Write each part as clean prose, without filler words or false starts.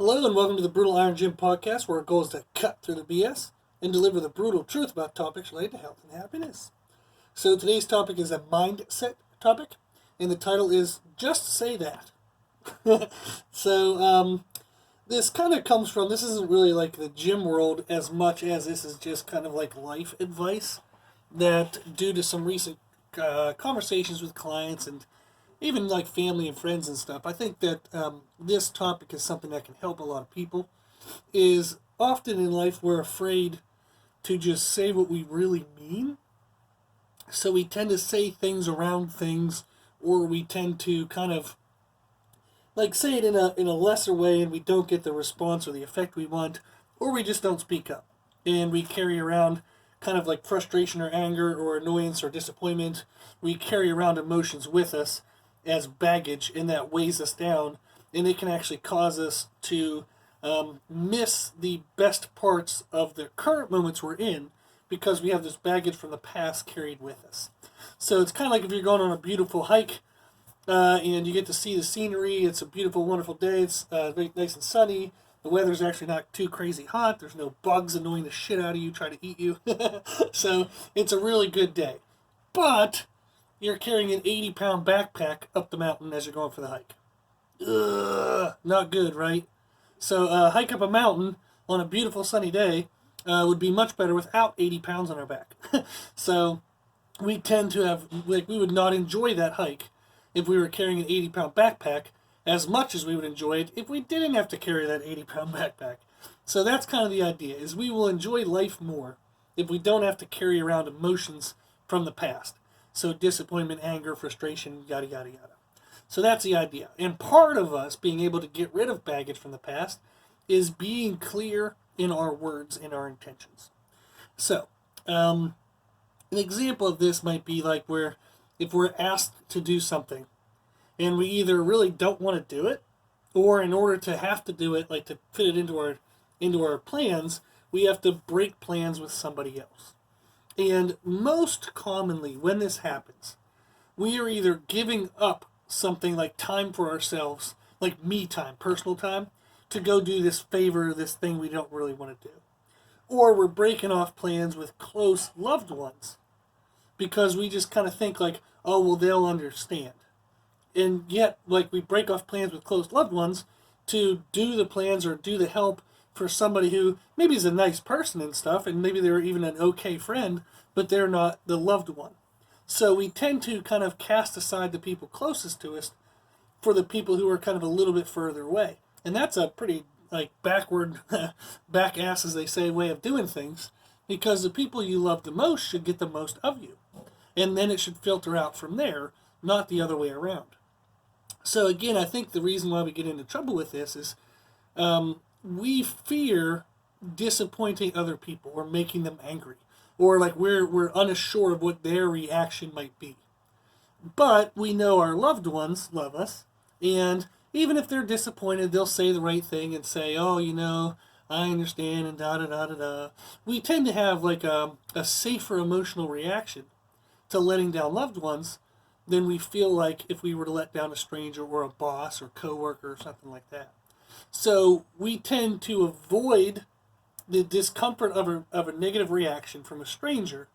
Hello and welcome to the Brutal Iron Gym podcast, where our goal is to cut through the BS and deliver the brutal truth about topics related to health and happiness. So today's topic is a mindset topic, and the title is Just Say That. so this kind of comes from, this isn't really like the gym world as much as this is just kind of like life advice that due to some recent conversations with clients and even like family and friends and stuff, I think that this topic is something that can help a lot of people. Is often in life we're afraid to just say what we really mean, so we tend to say things around things, or we tend to kind of like say it in a lesser way, and we don't get the response or the effect we want, or we just don't speak up, and we carry around kind of like frustration or anger or annoyance or disappointment. We carry around emotions with us as baggage, and that weighs us down, and it can actually cause us to miss the best parts of the current moments we're in because we have this baggage from the past carried with us. So it's kind of like if you're going on a beautiful hike and you get to see the scenery. It's a beautiful, wonderful day. It's very nice and sunny. The weather's actually not too crazy hot. There's no bugs annoying the shit out of you trying to eat you. So it's a really good day. But you're carrying an 80-pound backpack up the mountain as you're going for the hike. Ugh, not good, right? So hike up a mountain on a beautiful sunny day would be much better without 80 pounds on our back. So we tend to have, like, we would not enjoy that hike if we were carrying an 80-pound backpack as much as we would enjoy it if we didn't have to carry that 80-pound backpack. So that's kind of the idea, is we will enjoy life more if we don't have to carry around emotions from the past. So disappointment, anger, frustration, yada, yada, yada. So that's the idea. And part of us being able to get rid of baggage from the past is being clear in our words and our intentions. So, an example of this might be like where if we're asked to do something and we either really don't want to do it, or in order to have to do it, like to fit it into our plans, we have to break plans with somebody else. And most commonly, when this happens, we are either giving up something like time for ourselves, like me time, personal time, to go do this favor, this thing we don't really want to do. Or we're breaking off plans with close loved ones because we just kind of think like, oh, well, they'll understand. And yet, like, we break off plans with close loved ones to do the plans or do the help for somebody who maybe is a nice person and stuff, and maybe they're even an okay friend, but they're not the loved one. So we tend to kind of cast aside the people closest to us for the people who are kind of a little bit further away. And that's a pretty, like, backward, back ass, as they say, way of doing things, because the people you love the most should get the most of you. And then it should filter out from there, not the other way around. So again, I think the reason why we get into trouble with this is we fear disappointing other people or making them angry, or like we're unsure of what their reaction might be. But we know our loved ones love us, and even if they're disappointed, they'll say the right thing and say, oh, I understand, and da da da da da. We tend to have like a safer emotional reaction to letting down loved ones than we feel like if we were to let down a stranger or a boss or coworker or something like that. So we tend to avoid the discomfort of a negative reaction from a stranger.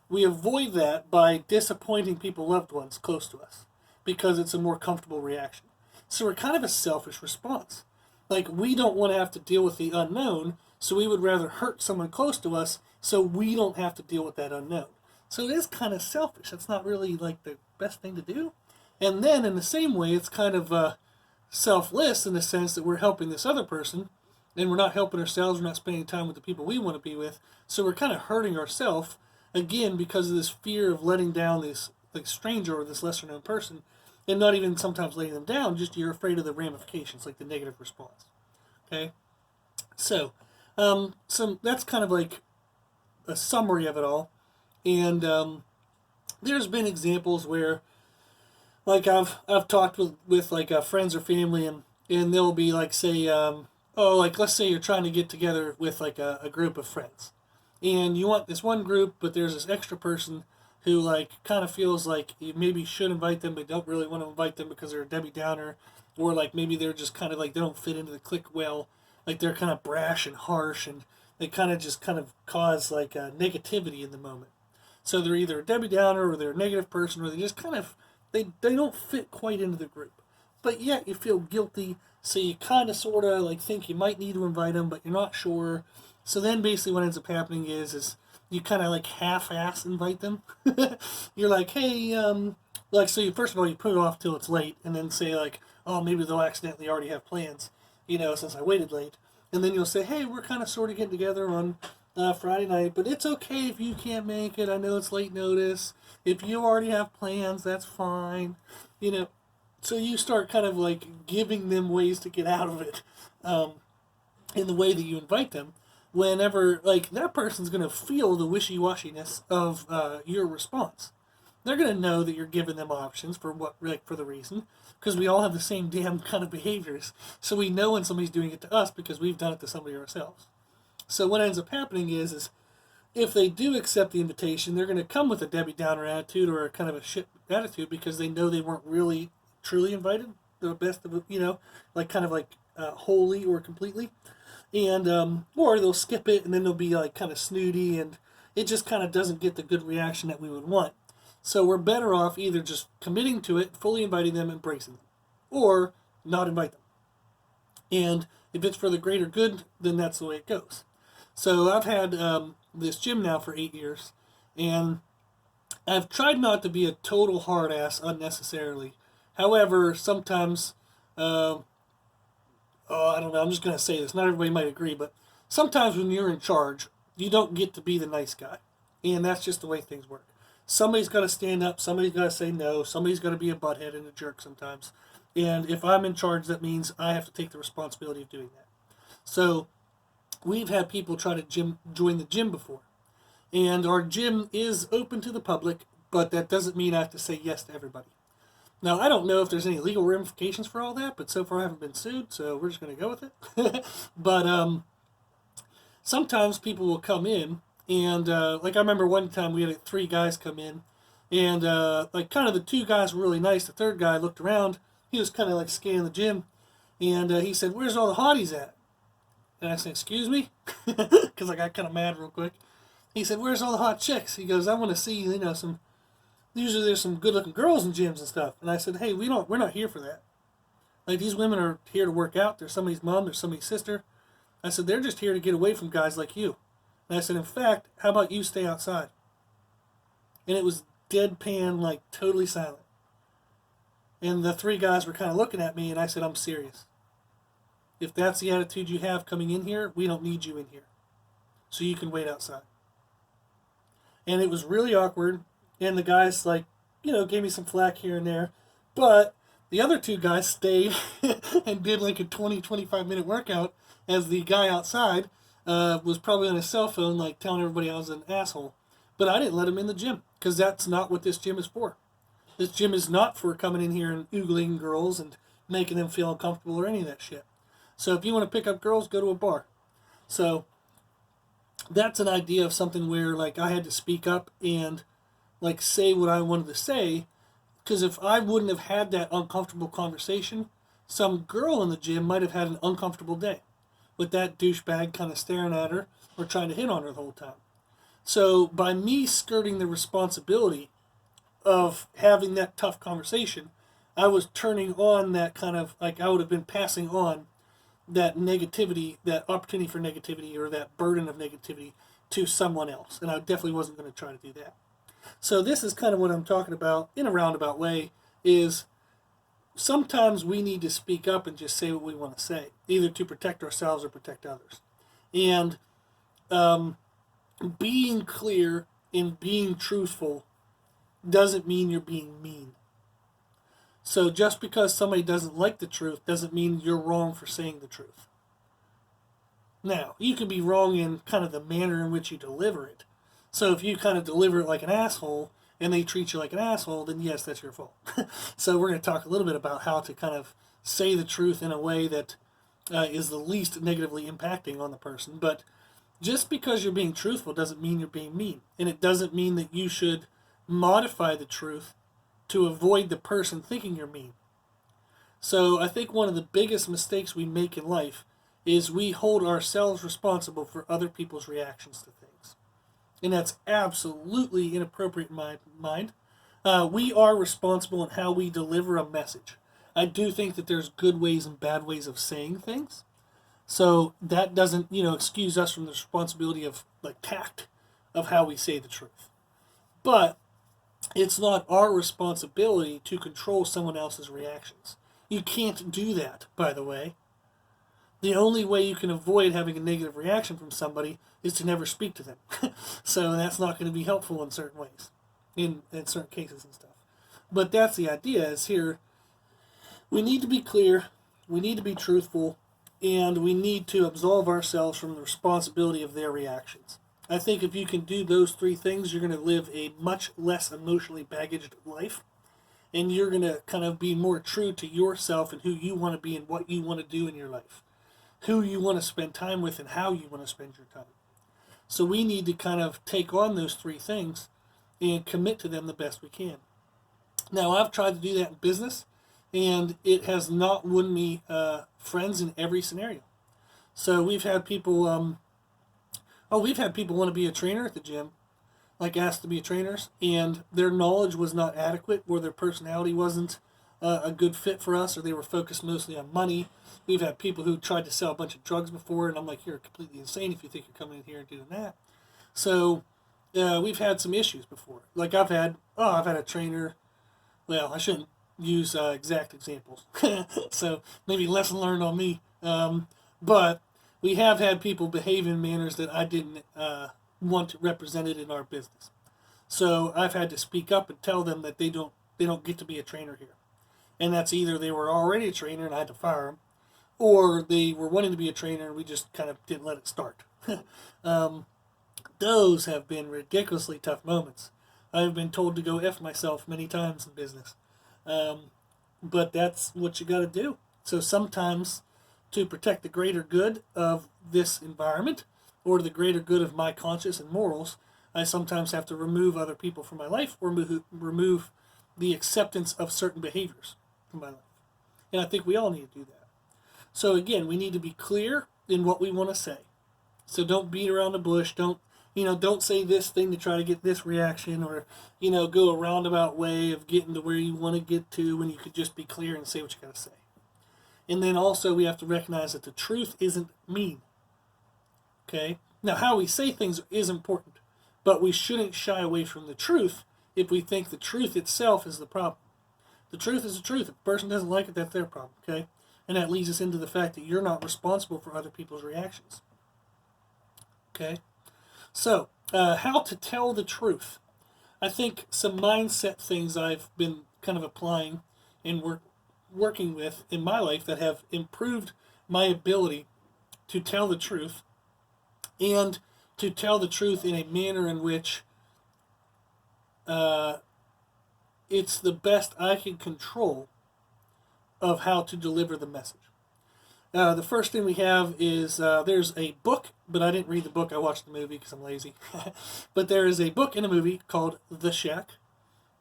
We avoid that by disappointing people, loved ones close to us, because it's a more comfortable reaction. So we're kind of a selfish response. Like, we don't want to have to deal with the unknown, so we would rather hurt someone close to us so we don't have to deal with that unknown. So it is kind of selfish. It's not really like the best thing to do. And then in the same way, it's kind of selfless in the sense that we're helping this other person, and we're not helping ourselves. We're not spending time with the people we want to be with. So we're kind of hurting ourselves, again, because of this fear of letting down this like stranger or this lesser known person, and not even sometimes letting them down, just you're afraid of the ramifications, like the negative response. Okay? So that's kind of like a summary of it all. And there's been examples where, like, I've talked with like friends or family, and they'll be like, say, like, let's say you're trying to get together with like a group of friends, and you want this one group, but there's this extra person who like kind of feels like you maybe should invite them, but don't really want to invite them because they're a Debbie Downer, or like maybe they're just kind of like they don't fit into the clique well, like they're kind of brash and harsh, and they kind of cause like negativity in the moment. So they're either a Debbie Downer or they're a negative person, or they just kind of they don't fit quite into the group. But yet you feel guilty, so you kind of sort of like think you might need to invite them, but you're not sure. So then basically what ends up happening is you kind of like half-ass invite them. You're like, hey, like so you first of all you put it off till it's late, and then say like, oh maybe they'll accidentally already have plans, since I waited late, and then you'll say, hey, we're kind of sort of getting together on Friday night, but it's okay if you can't make it. I know it's late notice. If you already have plans, that's fine. So you start kind of like giving them ways to get out of it, in the way that you invite them. Whenever like that person's gonna feel the wishy-washiness of your response, they're gonna know that you're giving them options for for the reason, because we all have the same damn kind of behaviors. So we know when somebody's doing it to us because we've done it to somebody ourselves. So what ends up happening is if they do accept the invitation, they're going to come with a Debbie Downer attitude or a kind of a shit attitude because they know they weren't really truly invited, the best of it, like kind of like wholly or completely, and or they'll skip it and then they'll be like kind of snooty and it just kind of doesn't get the good reaction that we would want. So we're better off either just committing to it, fully inviting them, embracing them, or not invite them. And if it's for the greater good, then that's the way it goes. So I've had this gym now for 8 years, and I've tried not to be a total hard ass unnecessarily. However, sometimes, I don't know, I'm just going to say this, not everybody might agree, but sometimes when you're in charge, you don't get to be the nice guy. And that's just the way things work. Somebody's got to stand up, somebody's got to say no, somebody's got to be a butthead and a jerk sometimes. And if I'm in charge, that means I have to take the responsibility of doing that. So we've had people try to join the gym before. And our gym is open to the public, but that doesn't mean I have to say yes to everybody. Now, I don't know if there's any legal ramifications for all that, but so far I haven't been sued, so we're just going to go with it. But sometimes people will come in, and like I remember one time we had 3 guys come in, and like kind of the 2 guys were really nice. The 3rd guy looked around. He was kind of like scanning the gym, and he said, "Where's all the hotties at?" And I said, "Excuse me?" Because I got kind of mad real quick. He said, "Where's all the hot chicks?" He goes, "I want to see, some, usually there's some good looking girls in gyms and stuff." And I said, "Hey, we're not here for that. Like, these women are here to work out. They're somebody's mom, they're somebody's sister." I said, "They're just here to get away from guys like you." And I said, "In fact, how about you stay outside?" And it was deadpan, like totally silent. And the 3 guys were kind of looking at me, and I said, "I'm serious. If that's the attitude you have coming in here, we don't need you in here. So you can wait outside." And it was really awkward, and the guys, like, gave me some flack here and there. But the other 2 guys stayed and did like a 20-25 minute workout as the guy outside was probably on his cell phone, like telling everybody I was an asshole. But I didn't let him in the gym, because that's not what this gym is for. This gym is not for coming in here and oogling girls and making them feel uncomfortable or any of that shit. So if you want to pick up girls, go to a bar. So that's an idea of something where, like, I had to speak up and, like, say what I wanted to say, because if I wouldn't have had that uncomfortable conversation, some girl in the gym might have had an uncomfortable day with that douchebag kind of staring at her or trying to hit on her the whole time. So by me skirting the responsibility of having that tough conversation, I was turning on that kind of, like, I would have been passing on that negativity, that opportunity for negativity, or that burden of negativity to someone else. And I definitely wasn't going to try to do that. So this is kind of what I'm talking about in a roundabout way, is sometimes we need to speak up and just say what we want to say, either to protect ourselves or protect others. And being clear and being truthful doesn't mean you're being mean. So just because somebody doesn't like the truth doesn't mean you're wrong for saying the truth. Now, you can be wrong in kind of the manner in which you deliver it. So if you kind of deliver it like an asshole and they treat you like an asshole, then yes, that's your fault. So we're going to talk a little bit about how to kind of say the truth in a way that is the least negatively impacting on the person. But just because you're being truthful doesn't mean you're being mean. And it doesn't mean that you should modify the truth to avoid the person thinking you're mean. So I think one of the biggest mistakes we make in life is we hold ourselves responsible for other people's reactions to things. And that's absolutely inappropriate in my mind. We are responsible in how we deliver a message. I do think that there's good ways and bad ways of saying things. So that doesn't, excuse us from the responsibility of like tact of how we say the truth. But it's not our responsibility to control someone else's reactions. You can't do that, by the way. The only way you can avoid having a negative reaction from somebody is to never speak to them. So that's not going to be helpful in certain ways, in certain cases and stuff. But that's the idea, is here we need to be clear, we need to be truthful, and we need to absolve ourselves from the responsibility of their reactions. I think if you can do those three things, you're going to live a much less emotionally baggaged life, and you're going to kind of be more true to yourself and who you want to be and what you want to do in your life, who you want to spend time with and how you want to spend your time. So we need to kind of take on those three things and commit to them the best we can. Now, I've tried to do that in business, and it has not won me friends in every scenario. So we've had people want to be a trainer at the gym, like asked to be trainers, and their knowledge was not adequate, or their personality wasn't a good fit for us, or they were focused mostly on money. We've had people who tried to sell a bunch of drugs before, and I'm like, you're completely insane if you think you're coming in here and doing that. So we've had some issues before. Like I've had a trainer. Well, I shouldn't use exact examples, so maybe lesson learned on me. But we have had people behave in manners that I didn't want represented in our business. So I've had to speak up and tell them that they don't get to be a trainer here, and that's either they were already a trainer and I had to fire them, or they were wanting to be a trainer and we just kind of didn't let it start. Those have been ridiculously tough moments. I've been told to go F myself many times in business. But that's what you got to do. So sometimes, to protect the greater good of this environment, or the greater good of my conscience and morals, I sometimes have to remove other people from my life, or remove the acceptance of certain behaviors from my life. And I think we all need to do that. So again, we need to be clear in what we want to say. So don't beat around the bush. Don't say this thing to try to get this reaction, or, go a roundabout way of getting to where you want to get to when you could just be clear and say what you got to say. And then also we have to recognize that the truth isn't mean. Okay? Now, how we say things is important, but we shouldn't shy away from the truth if we think the truth itself is the problem. The truth is the truth. If a person doesn't like it, that's their problem, okay? And that leads us into the fact that you're not responsible for other people's reactions. Okay? So, how to tell the truth. I think some mindset things I've been kind of applying and working with in my life that have improved my ability to tell the truth, and to tell the truth in a manner in which it's the best I can control of how to deliver the message. The first thing we have is there's a book, but I didn't read the book. I watched the movie because I'm lazy. But there is a book in a movie called The Shack.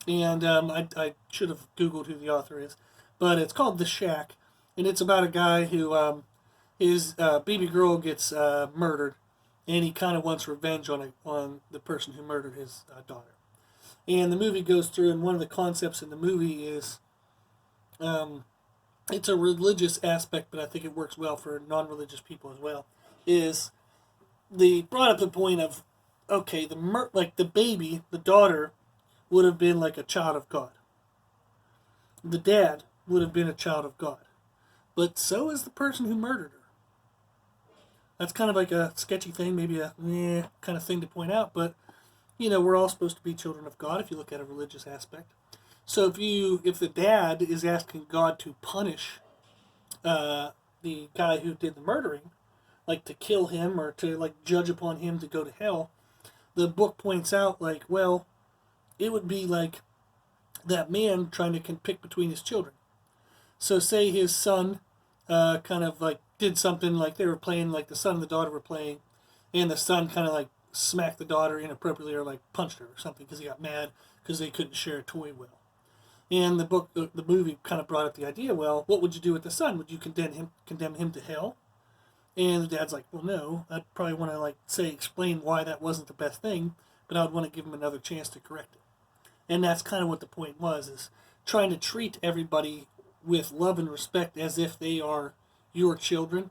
And I should have Googled who the author is. But it's called The Shack. And it's about a guy who his baby girl gets murdered. And he kind of wants revenge on the person who murdered his daughter. And the movie goes through, and one of the concepts in the movie is it's a religious aspect, but I think it works well for non-religious people as well, is they brought up the point of, okay, the baby, the daughter, would have been like a child of God. The dad would have been a child of God. But so is the person who murdered her. That's kind of like a sketchy thing, maybe a kind of thing to point out, but, we're all supposed to be children of God if you look at a religious aspect. So if the dad is asking God to punish the guy who did the murdering, like to kill him or to like judge upon him to go to hell, the book points out like, well, it would be like that man trying to pick between his children. So say his son kind of like did something, like they were playing, like the son and the daughter were playing, and the son kind of like smacked the daughter inappropriately or like punched her or something because he got mad because they couldn't share a toy well. And the movie kind of brought up the idea, well, what would you do with the son? Would you condemn him to hell? And the dad's like, well, no. I'd probably want to, explain why that wasn't the best thing, but I would want to give him another chance to correct it. And that's kind of what the point was, is trying to treat everybody with love and respect as if they are your children.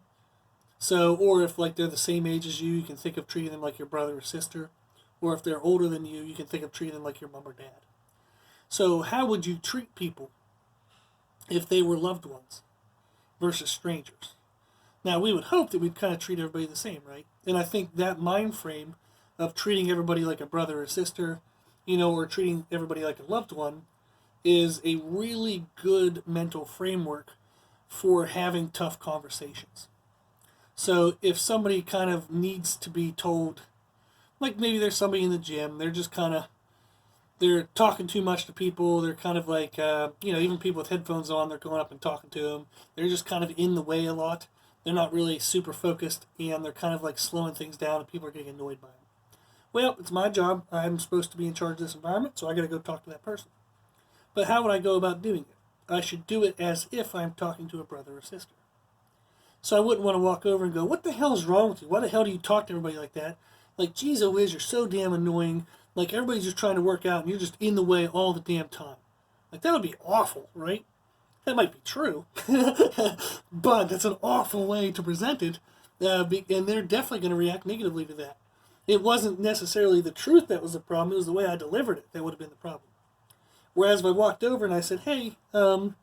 So, or if they're the same age as you, you can think of treating them like your brother or sister. Or if they're older than you can think of treating them like your mom or dad. So how would you treat people if they were loved ones versus strangers? Now, we would hope that we'd kind of treat everybody the same, right? And I think that mind frame of treating everybody like a brother or sister, or treating everybody like a loved one, is a really good mental framework for having tough conversations. So if somebody kind of needs to be told, like maybe there's somebody in the gym, they're just kind of, they're talking too much to people, they're kind of even people with headphones on, they're going up and talking to them, they're just kind of in the way a lot, they're not really super focused, and they're kind of slowing things down, and people are getting annoyed by them. Well, it's my job, I'm supposed to be in charge of this environment, so I gotta go talk to that person. But how would I go about doing it? I should do it as if I'm talking to a brother or sister. So I wouldn't want to walk over and go, what the hell is wrong with you? Why the hell do you talk to everybody like that? Geez, oh whiz, you're so damn annoying. Everybody's just trying to work out and you're just in the way all the damn time. That would be awful, right? That might be true. But that's an awful way to present it. And they're definitely going to react negatively to that. It wasn't necessarily the truth that was the problem. It was the way I delivered it that would have been the problem. Whereas if I walked over and I said, hey, I'm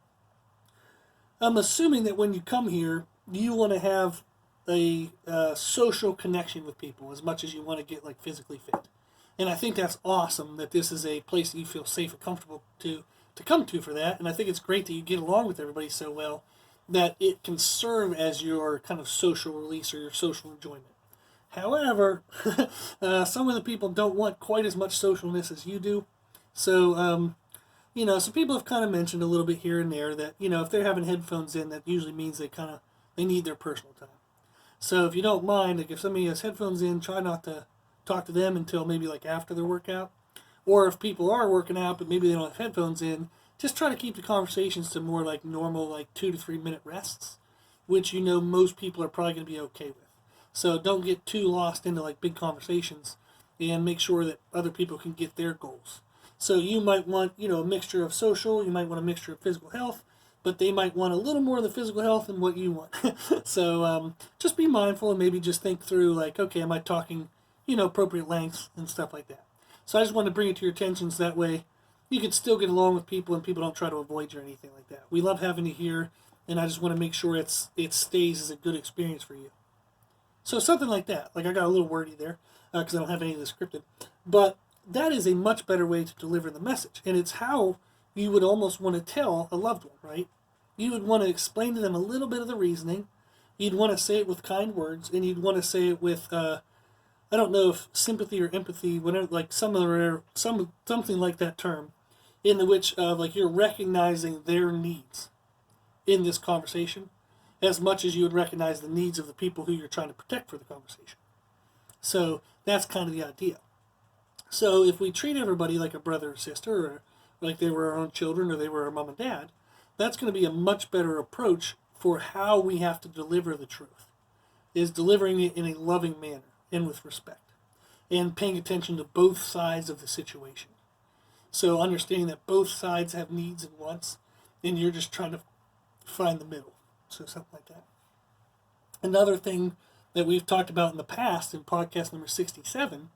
assuming that when you come here, you want to have a social connection with people as much as you want to get physically fit. And I think that's awesome that this is a place that you feel safe and comfortable to come to for that. And I think it's great that you get along with everybody so well that it can serve as your kind of social release or your social enjoyment. However, some of the people don't want quite as much socialness as you do. So, some people have kind of mentioned a little bit here and there that, if they're having headphones in, that usually means they need their personal time. So if you don't mind, if somebody has headphones in, try not to talk to them until maybe after their workout. Or if people are working out but maybe they don't have headphones in, just try to keep the conversations to more normal 2 to 3 minute rests, which most people are probably going to be okay with. So don't get too lost into big conversations, and make sure that other people can get their goals. So you might want a mixture of social, you might want a mixture of physical health, but they might want a little more of the physical health than what you want. So just be mindful and maybe just think through okay, am I talking appropriate lengths and stuff like that. So I just wanted to bring it to your attention so that way you can still get along with people and people don't try to avoid you or anything like that. We love having you here, and I just want to make sure it stays as a good experience for you. So something like that. I got a little wordy there because I don't have any of this scripted. But that is a much better way to deliver the message. And it's how you would almost want to tell a loved one, right? You would want to explain to them a little bit of the reasoning. You'd want to say it with kind words, and you'd want to say it with I don't know if sympathy or empathy, whatever, something like that term, in which you're recognizing their needs in this conversation, as much as you would recognize the needs of the people who you're trying to protect for the conversation. So that's kind of the idea. So if we treat everybody like a brother or sister, or like they were our own children, or they were our mom and dad, that's going to be a much better approach for how we have to deliver the truth, is delivering it in a loving manner and with respect, and paying attention to both sides of the situation. So understanding that both sides have needs and wants, and you're just trying to find the middle. So something like that. Another thing that we've talked about in the past in podcast number 67,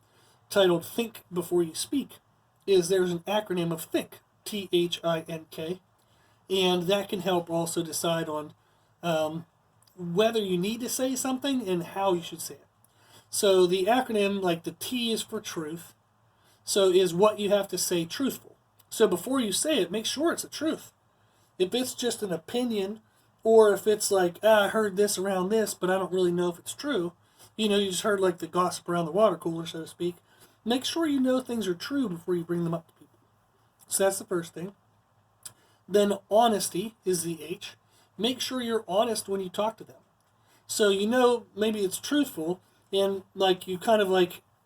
titled Think Before You Speak, is there's an acronym of THINK, T-H-I-N-K, and that can help also decide on whether you need to say something and how you should say it. So the acronym, the T is for truth, so is what you have to say truthful. So before you say it, make sure it's the truth. If it's just an opinion, or if it's I heard this around this, but I don't really know if it's true, you just heard the gossip around the water cooler, so to speak, make sure you know things are true before you bring them up to people. So that's the first thing. Then honesty is the H. Make sure you're honest when you talk to them. So maybe it's truthful, and you kind of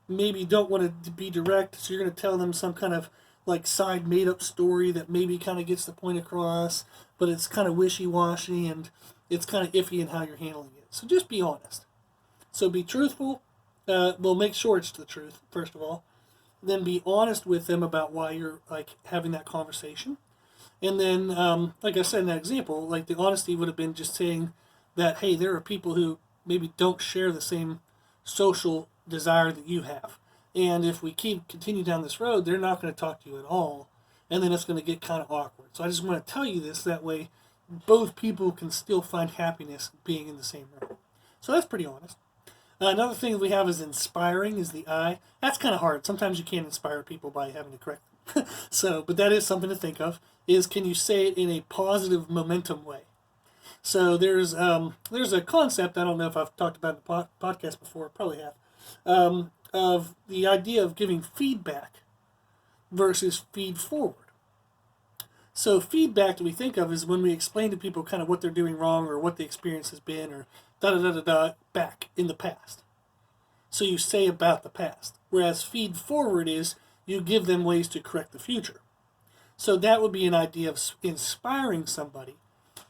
maybe don't want to be direct, so you're going to tell them some kind of like side made up story that maybe kind of gets the point across, but it's kind of wishy washy and it's kind of iffy in how you're handling it. So just be honest. So be truthful. Well, make sure it's the truth first of all. Then be honest with them about why you're like having that conversation. And then, like I said in that example, like the honesty would have been just saying that, hey, there are people who maybe don't share the same social desire that you have. And if we continue down this road, they're not going to talk to you at all. And then it's going to get kind of awkward. So I just want to tell you this. That way, both people can still find happiness being in the same room. So that's pretty honest. Another thing we have is inspiring, is the I. That's kind of hard. Sometimes you can't inspire people by having to correct them. So, but that is something to think of, is can you say it in a positive momentum way? So there's a concept, I don't know if I've talked about in the podcast before, probably have, of the idea of giving feedback versus feed forward. So feedback that we think of is when we explain to people kind of what they're doing wrong or what the experience has been or da-da-da-da-da back in the past. So you say about the past. Whereas feed forward is you give them ways to correct the future. So that would be an idea of inspiring somebody,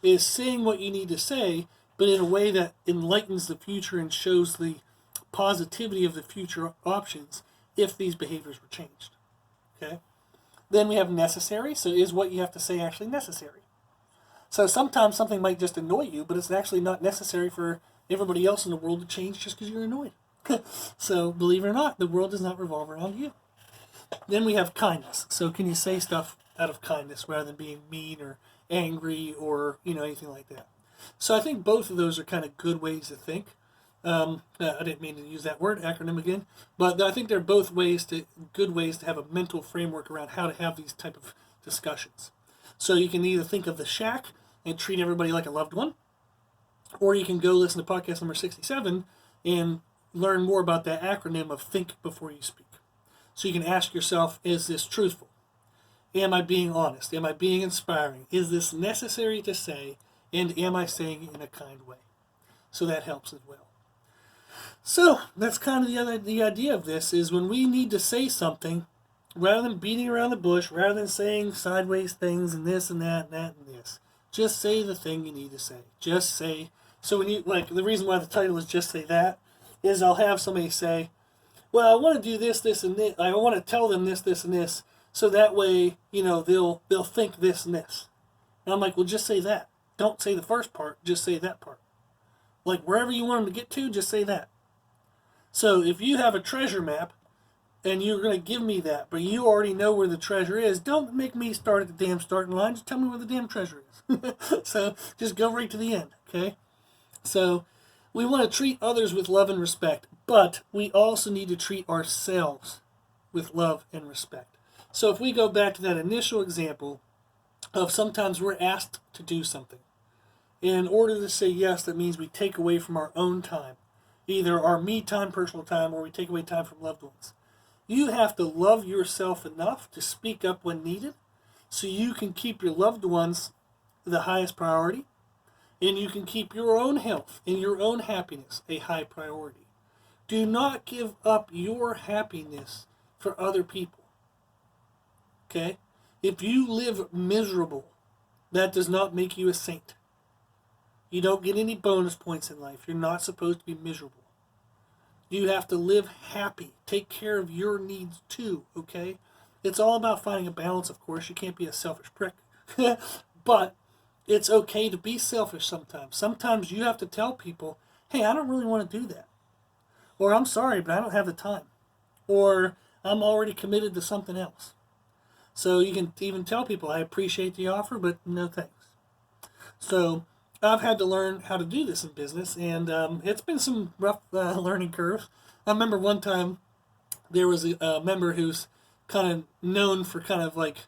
is saying what you need to say, but in a way that enlightens the future and shows the positivity of the future options if these behaviors were changed. Okay? Then we have necessary. So is what you have to say actually necessary? So sometimes something might just annoy you, but it's actually not necessary for everybody else in the world to change just because you're annoyed. So believe it or not, the world does not revolve around you. Then we have kindness. So can you say stuff out of kindness rather than being mean or angry or anything like that? So I think both of those are kind of good ways to think. I didn't mean to use that word, acronym again, but I think they're both good ways to have a mental framework around how to have these type of discussions. So you can either think of the shack and treat everybody like a loved one, or you can go listen to podcast number 67 and learn more about that acronym of think before you speak. So you can ask yourself, is this truthful? Am I being honest? Am I being inspiring? Is this necessary to say? And am I saying it in a kind way? So that helps as well. So that's kind of the idea of this, is when we need to say something, rather than beating around the bush, rather than saying sideways things and this and that and that and this, just say the thing you need to say. Just say. So when you, like, the reason why the title is Just Say That is I'll have somebody say, well, I want to do this, this, and this. I want to tell them this, this, and this, so that way, they'll think this and this. And I'm like, well, just say that. Don't say the first part, just say that part. Like, wherever you want them to get to, just say that. So if you have a treasure map, and you're going to give me that, but you already know where the treasure is, don't make me start at the damn starting line. Just tell me where the damn treasure is. So just go right to the end, okay? So we want to treat others with love and respect, but we also need to treat ourselves with love and respect. So if we go back to that initial example of sometimes we're asked to do something. In order to say yes, that means we take away from our own time, either our me time, personal time, or we take away time from loved ones. You have to love yourself enough to speak up when needed so you can keep your loved ones the highest priority, and you can keep your own health and your own happiness a high priority. Do not give up your happiness for other people. Okay? If you live miserable, that does not make you a saint. You don't get any bonus points in life. You're not supposed to be miserable. You have to live happy. Take care of your needs too, okay? It's all about finding a balance, of course. You can't be a selfish prick. But it's okay to be selfish sometimes. Sometimes you have to tell people, hey, I don't really want to do that. Or I'm sorry, but I don't have the time. Or I'm already committed to something else. So you can even tell people, I appreciate the offer, but no thanks. So I've had to learn how to do this in business, and it's been some rough learning curves. I remember one time there was a member who's kind of known for kind of like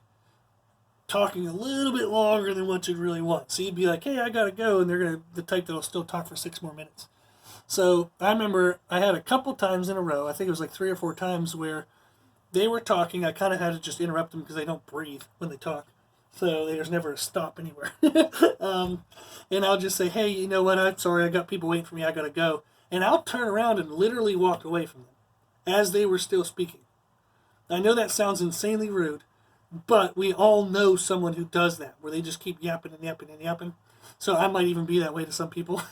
talking a little bit longer than what you'd really want. So you'd be like, hey, I gotta go, and they're the type that'll still talk for 6 more minutes. So I remember I had a couple times in a row, I think it was like 3 or 4 times, where they were talking. I kind of had to just interrupt them because they don't breathe when they talk. So there's never a stop anywhere. And I'll just say, hey, you know what? I'm sorry. I got people waiting for me. I got to go. And I'll turn around and literally walk away from them as they were still speaking. I know that sounds insanely rude, But we all know someone who does that, where they just keep yapping and yapping and yapping. So I might even be that way to some people.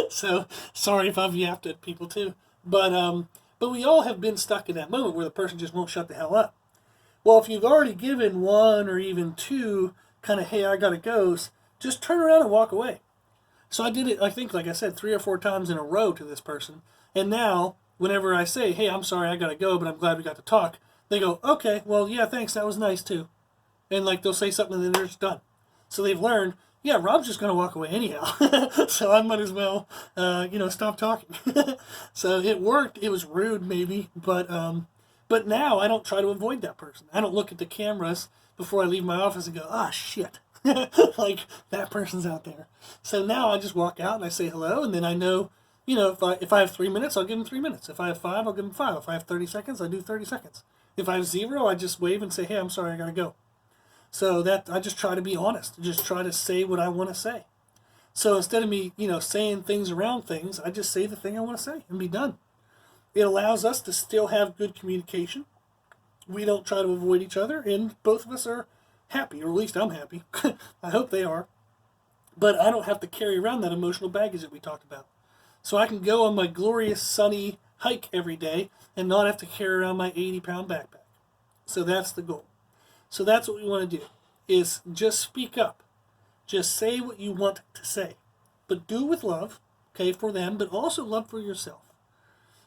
So sorry if I've yapped at people too. But we all have been stuck in that moment where the person just won't shut the hell up. Well, if you've already given one or even two kind of, hey, I gotta go, just turn around and walk away. So I did it, I think, like I said, 3 or 4 times in a row to this person. And now, whenever I say, hey, I'm sorry, I gotta go, but I'm glad we got to talk, they go, okay, well, yeah, thanks, that was nice too. And like they'll say something and then they're just done. So they've learned, yeah, Rob's just gonna walk away anyhow. So I might as well, stop talking. So it worked. It was rude maybe, but now I don't try to avoid that person. I don't look at the cameras before I leave my office and go, ah, shit. Like that person's out there. So now I just walk out and I say hello, and then I know, if I have 3 minutes, I'll give them 3 minutes. If I have 5, I'll give them 5. If I have 30 seconds, I do 30 seconds. If I have 0, I just wave and say, hey, I'm sorry, I gotta go. So that I just try to be honest. Just try to say what I want to say. So instead of me, saying things around things, I just say the thing I want to say and be done. It allows us to still have good communication. We don't try to avoid each other, and both of us are happy, or at least I'm happy. I hope they are. But I don't have to carry around that emotional baggage that we talked about. So I can go on my glorious sunny hike every day and not have to carry around my 80-pound backpack. So that's the goal. So that's what we want to do, is just speak up. Just say what you want to say. But do it with love, okay, for them, but also love for yourself.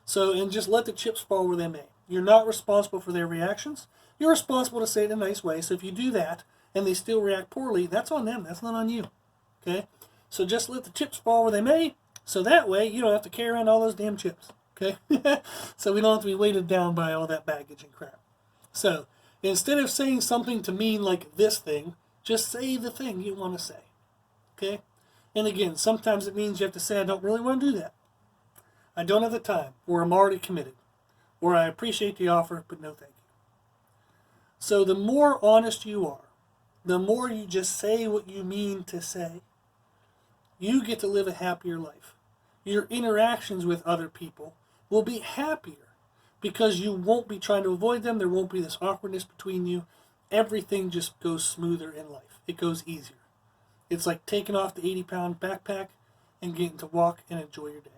So, and just let the chips fall where they may. You're not responsible for their reactions. You're responsible to say it in a nice way. So if you do that and they still react poorly, that's on them. That's not on you. Okay? So just let the chips fall where they may. So that way you don't have to carry around all those damn chips. Okay? So we don't have to be weighted down by all that baggage and crap. So instead of saying something to mean like this thing, just say the thing you want to say. Okay? And again, sometimes it means you have to say, I don't really want to do that. I don't have the time, or I'm already committed, or I appreciate the offer, but no thank you. So the more honest you are, the more you just say what you mean to say, you get to live a happier life. Your interactions with other people will be happier because you won't be trying to avoid them. There won't be this awkwardness between you. Everything just goes smoother in life. It goes easier. It's like taking off the 80-pound backpack and getting to walk and enjoy your day.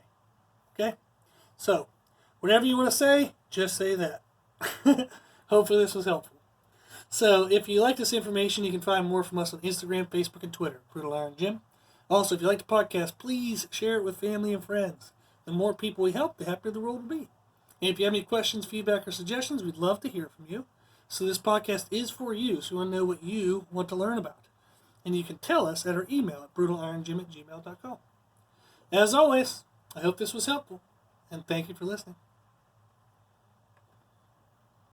Okay? So, whatever you want to say, just say that. Hopefully this was helpful. So, if you like this information, you can find more from us on Instagram, Facebook, and Twitter, Brutal Iron Gym. Also, if you like the podcast, please share it with family and friends. The more people we help, the happier the world will be. And if you have any questions, feedback, or suggestions, we'd love to hear from you. So this podcast is for you, so we want to know what you want to learn about. And you can tell us at our email at brutalirongym@gmail.com. As always, I hope this was helpful, and thank you for listening.